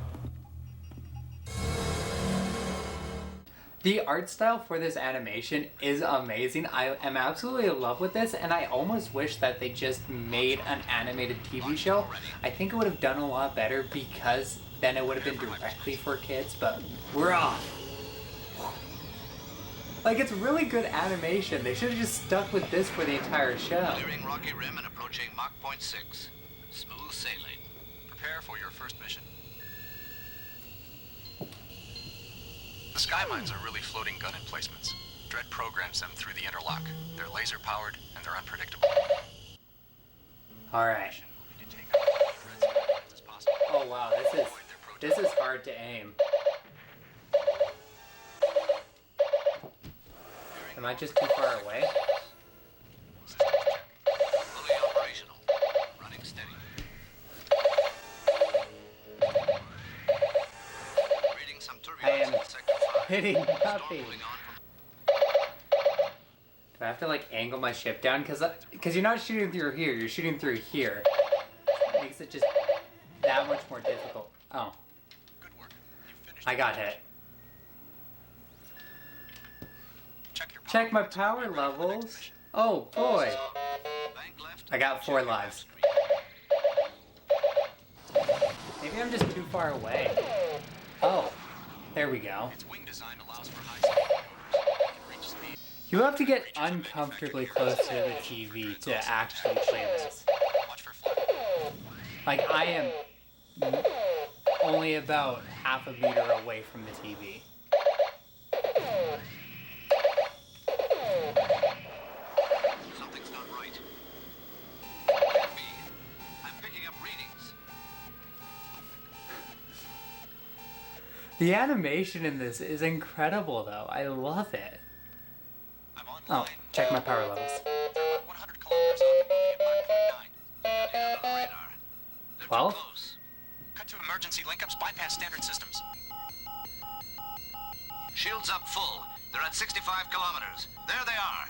The art style for this animation is amazing. I am absolutely in love with this, and I almost wish that they just made an animated TV show. I think it would have done a lot better because then it would have been directly for kids, but we're off. Like, it's really good animation. They should have just stuck with this for the entire show. Clearing Rocky Rim and approaching Mach Point 6. Smooth sailing. Prepare for your first mission. The sky mines are really floating gun emplacements. Dredd programs them through the interlock. They're laser powered and they're unpredictable. Alright. Oh wow, this is hard to aim. Am I just too far away? Fully operational. Running steady. Reading some I am turbulence in sector 5. hitting Storm nothing. moving on from Do I have to like angle my ship down? Because you're not shooting through here, you're shooting through here. It makes it just that much more difficult. Oh. good work. You finished I the got project. hit. Check your Check my power levels. Oh boy. bank left. I got 4 lives. Maybe I'm just too far away. Oh. There we go. Its wing design allows for high speed maneuvers. You can reach speed. You have to get uncomfortably close to the TV to actually play this. Watch for fire. Like, I am only about half a meter away from the TV. Something's not right. Can't be. I'm picking up readings. The animation in this is incredible, though. I love it. I'm online. Oh, check my power levels. They're about 100 kilometers off and moving at Mach 0.9. Got it on the radar. They're 12? too close. Cut to emergency linkups, bypass standard systems. Shields up full. They're at 65 kilometers. There they are.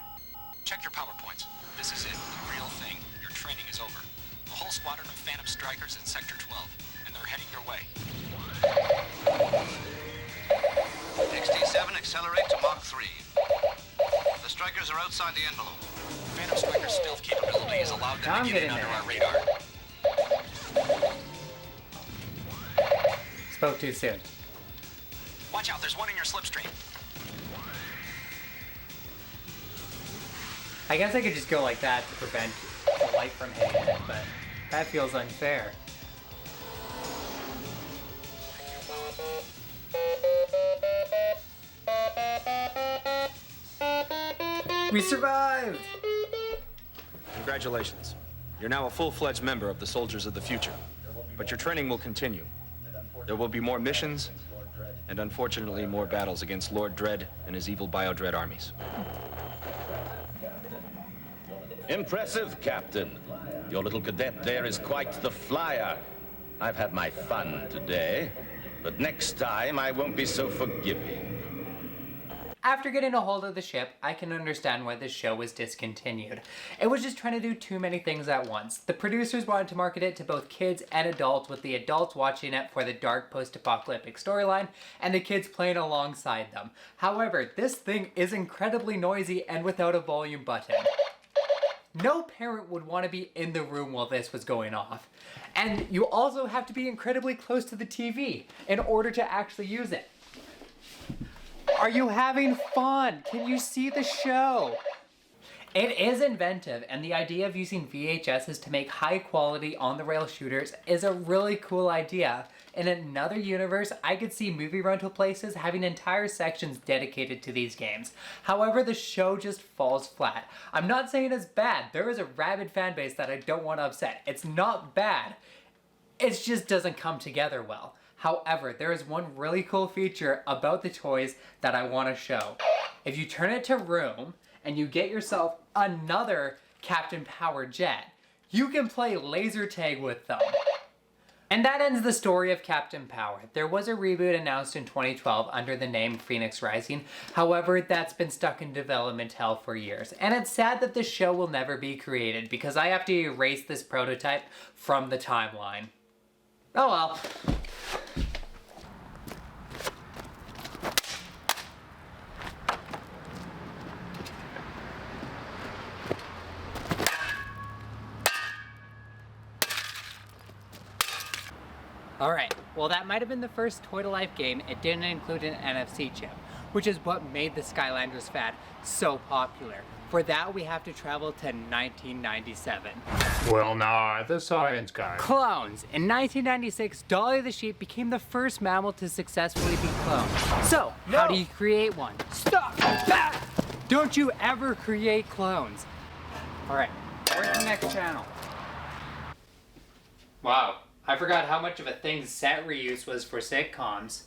Check your PowerPoints. This is it, the real thing. Your training is over. A whole squadron of Phantom Strikers in Sector 12, and they're heading your way. XT7, accelerate to Mach 3. The Strikers are outside the envelope. Phantom Striker's stealth capability is allowed them to get in under our radar. Spoke too soon. Watch out, there's one in your slipstream. I guess I could just go like that to prevent the light from hitting it, but that feels unfair. We survived! Congratulations. You're now a full-fledged member of the Soldiers of the Future. But your training will continue. There will be more missions, and unfortunately more battles against Lord Dredd and his evil Bio-Dread armies. Impressive, Captain. Your little cadet there is quite the flyer. I've had my fun today, but next time I won't be so forgiving. After getting a hold of the ship, I can understand why this show was discontinued. It was just trying to do too many things at once. The producers wanted to market it to both kids and adults, with the adults watching it for the dark post-apocalyptic storyline, and the kids playing alongside them. However, this thing is incredibly noisy and without a volume button. No parent would want to be in the room while this was going off. And you also have to be incredibly close to the TV in order to actually use it. Are you having fun? Can you see the show? It is inventive, and the idea of using VHSs to make high quality on-the-rail shooters is a really cool idea. In another universe, I could see movie rental places having entire sections dedicated to these games. However, the show just falls flat. I'm not saying it's bad. There is a rabid fan base that I don't want to upset. It's not bad. It just doesn't come together well. However, there is one really cool feature about the toys that I want to show. If you turn it to room and you get yourself another Captain Power jet, you can play laser tag with them. And that ends the story of Captain Power. There was a reboot announced in 2012 under the name Phoenix Rising. However, that's been stuck in development hell for years. And it's sad that this show will never be created because I have to erase this prototype from the timeline. Oh well. Alright, well that might have been the first toy-to-life game. It didn't include an NFC chip, which is what made the Skylanders fad so popular. For that, we have to travel to 1997. Well, nah, the science guy. Clones! In 1996, Dolly the sheep became the first mammal to successfully be cloned. So, how do you create one? Stop! Back! Don't you ever create clones. Alright, where's the next channel? Wow, I forgot how much of a thing set reuse was for sitcoms.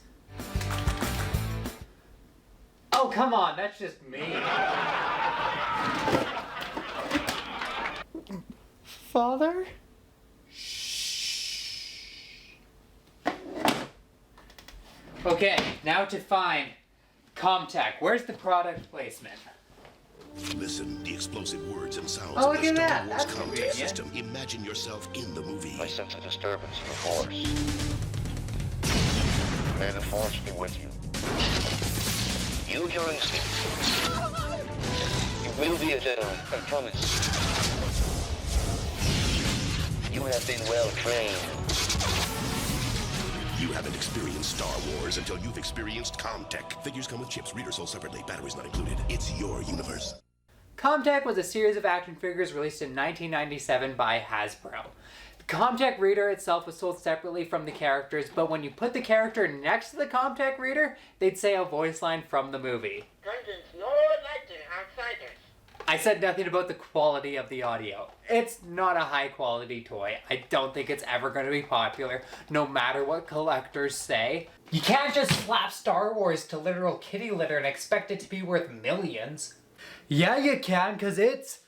Oh, come on, that's just me. Father? Shh. Okay, now to find Comtech. Where's the product placement? Listen, the explosive words and sounds Oh, of look the at Star that. Wars That's Comtech convenient. system. Imagine yourself in the movie. I sense a disturbance in the Force. May the Force be with you. Use your instincts. You will be a Jedi, I promise. You have been well trained. You haven't experienced Star Wars until you've experienced Comtech. Figures come with chips, readers sold separately, batteries not included. It's your universe. Comtech was a series of action figures released in 1997 by Hasbro. The Comtech reader itself was sold separately from the characters, but when you put the character next to the Comtech reader, they'd say a voice line from the movie. I said nothing about the quality of the audio. It's not a high quality toy. I don't think it's ever going to be popular, no matter what collectors say. You can't just slap Star Wars to literal kitty litter and expect it to be worth millions. Yeah, you can, because it's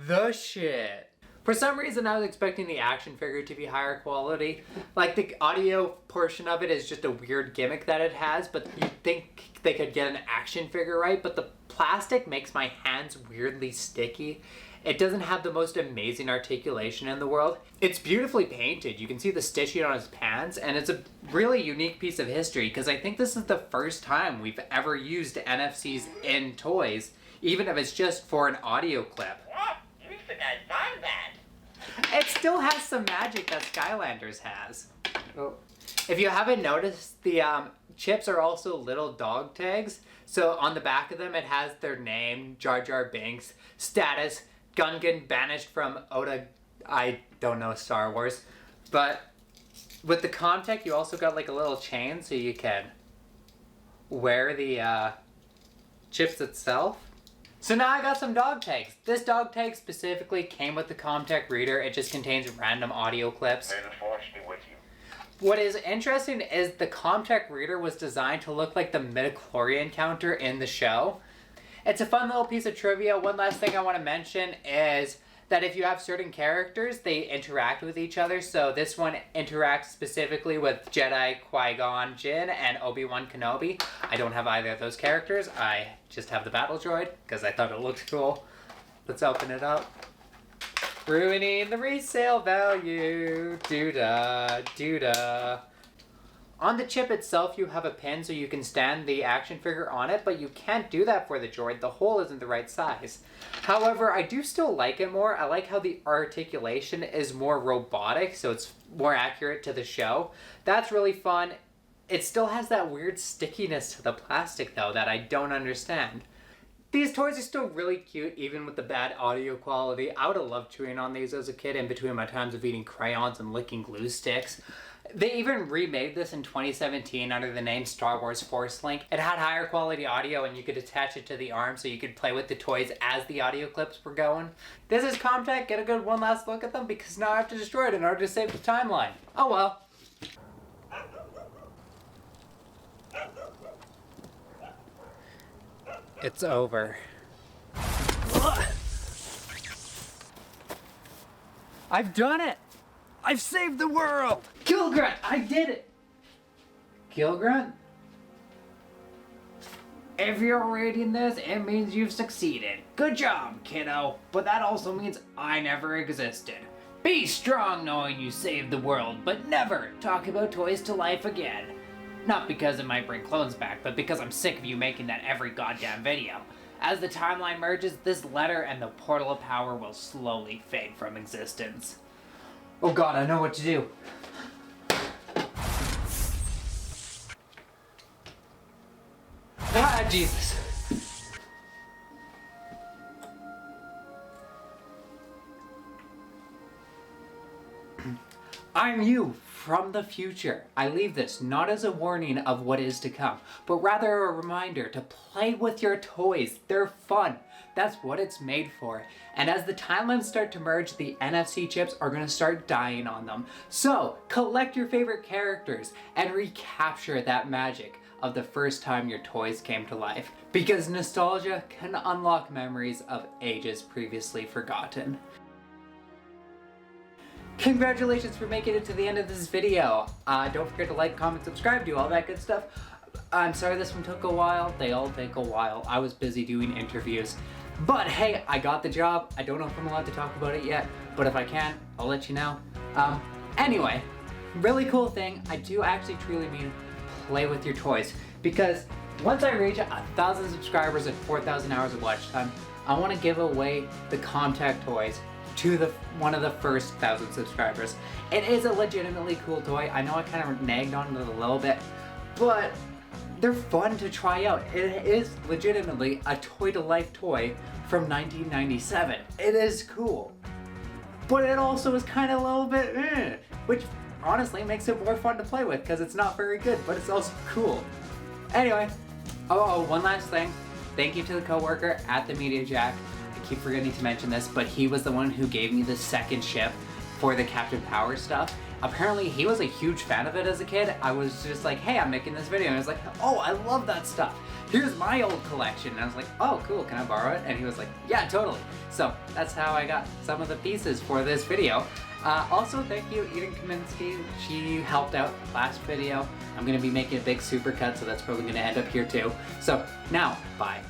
the shit. For some reason, I was expecting the action figure to be higher quality. Like, the audio portion of it is just a weird gimmick that it has, but you'd think they could get an action figure right, but the plastic makes my hands weirdly sticky. It doesn't have the most amazing articulation in the world. It's beautifully painted. You can see the stitching on his pants, and it's a really unique piece of history, because I think this is the first time we've ever used NFCs in toys, even if it's just for an audio clip. It still has some magic that Skylanders has. Oh. If you haven't noticed, the chips are also little dog tags. So on the back of them, it has their name, Jar Jar Binks, status, Gungan banished from Oda, I don't know Star Wars. But with the Comtech, you also got like a little chain so you can wear the chips itself. So now I got some dog tags. This dog tag specifically came with the Comtech reader. It just contains random audio clips. May the force be with you. What is interesting is the Comtech reader was designed to look like the midichlorian counter in the show. It's a fun little piece of trivia. One last thing I want to mention is that if you have certain characters, they interact with each other. So this one interacts specifically with Jedi Qui-Gon Jinn and Obi-Wan Kenobi. I don't have either of those characters. I just have the battle droid because I thought it looked cool. Let's open it up. Ruining the resale value. Doo-da, doo-da. On the chip itself, you have a pin so you can stand the action figure on it, but you can't do that for the droid. The hole isn't the right size. However, I do still like it more. I like how the articulation is more robotic, so it's more accurate to the show. That's really fun. It still has that weird stickiness to the plastic, though, that I don't understand. These toys are still really cute, even with the bad audio quality. I would have loved chewing on these as a kid in between my times of eating crayons and licking glue sticks. They even remade this in 2017 under the name Star Wars Force Link. It had higher quality audio and you could attach it to the arm so you could play with the toys as the audio clips were going. This is Comtech. Get a good one last look at them because now I have to destroy it in order to save the timeline. Oh well. It's over. I've done it! I've saved the world! Gilgrunt, I did it! Gilgrunt? If you're reading this, it means you've succeeded. Good job, kiddo. But that also means I never existed. Be strong knowing you saved the world, but never talk about toys to life again. Not because it might bring clones back, but because I'm sick of you making that every goddamn video. As the timeline merges, this letter and the portal of power will slowly fade from existence. Oh god, I know what to do. Ah, Jesus. I'm you from the future. I leave this not as a warning of what is to come, but rather a reminder to play with your toys. They're fun. That's what it's made for. And as the timelines start to merge, the NFC chips are going to start dying on them. So, collect your favorite characters and recapture that magic of the first time your toys came to life. Because nostalgia can unlock memories of ages previously forgotten. Congratulations for making it to the end of this video. Don't forget to like, comment, subscribe, do all that good stuff. I'm sorry this one took a while. They all take a while. I was busy doing interviews. But hey, I got the job. I don't know if I'm allowed to talk about it yet, but if I can, I'll let you know. Anyway, really cool thing. I do actually truly mean play with your toys, because once I reach 1,000 subscribers and 4,000 hours of watch time, I want to give away the Comtech toys to one of the first 1,000 subscribers. It is a legitimately cool toy. I know I kind of nagged on it a little bit, but they're fun to try out. It is legitimately a toy-to-life toy from 1997. It is cool. But it also is kind of a little bit which honestly makes it more fun to play with because it's not very good, but it's also cool. Anyway, one last thing. Thank you to the coworker at the Media Jack. I keep forgetting to mention this, but he was the one who gave me the second ship for the Captain Power stuff. apparently he was a huge fan of it as a kid. I was just like, hey, I'm making this video. And I was like, oh, I love that stuff. Here's my old collection. And I was like, oh, cool, can I borrow it? And he was like, yeah, totally. So that's how I got some of the pieces for this video. Also, thank you, Eden Kaminsky. She helped out last video. I'm gonna be making a big supercut, so that's probably gonna end up here too. So now, bye.